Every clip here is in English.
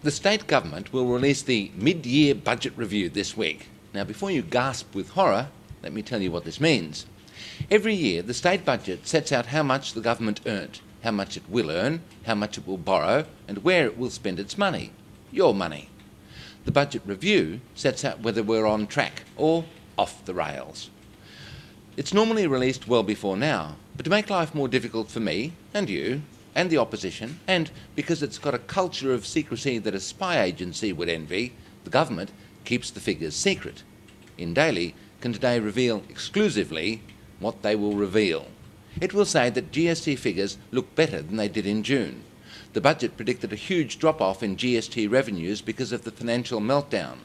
The state government will release the mid-year budget review this week. Now, before you gasp with horror, let me tell you what this means. Every year, the state budget sets out how much the government earned, how much it will earn, how much it will borrow, and where it will spend its money. Your money. The budget review sets out whether we're on track or off the rails. It's normally released well before now, but to make life more difficult for me and you and the opposition, and because it's got a culture of secrecy that a spy agency would envy, the government keeps the figures secret. In Daily can today reveal exclusively what they will reveal. It will say that GST figures look better than they did in June. The budget predicted a huge drop-off in GST revenues because of the financial meltdown.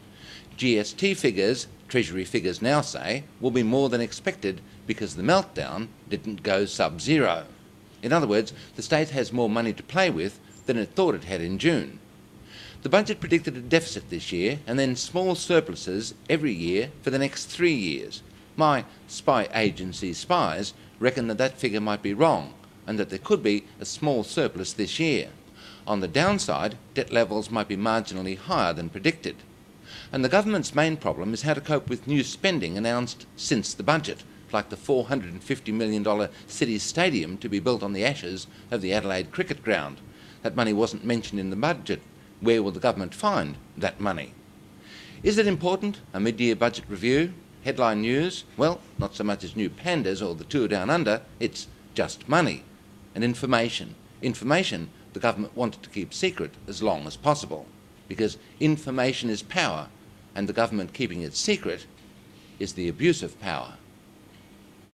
GST figures, Treasury figures now say, will be more than expected because the meltdown didn't go sub-zero. In other words, the state has more money to play with than it thought it had in June. The budget predicted a deficit this year and then small surpluses every year for the next 3 years. My spy agency spies reckon that that figure might be wrong and that there could be a small surplus this year. On the downside, debt levels might be marginally higher than predicted. And the government's main problem is how to cope with new spending announced since the budget, like the $450 million city stadium to be built on the ashes of the Adelaide cricket ground. That money wasn't mentioned in the budget. Where will the government find that money? Is it important, a mid-year budget review? Headline news? Well, not so much as new pandas or the tour down under, it's just money. And information. Information the government wanted to keep secret as long as possible, because information is power, and the government keeping it secret is the abuse of power.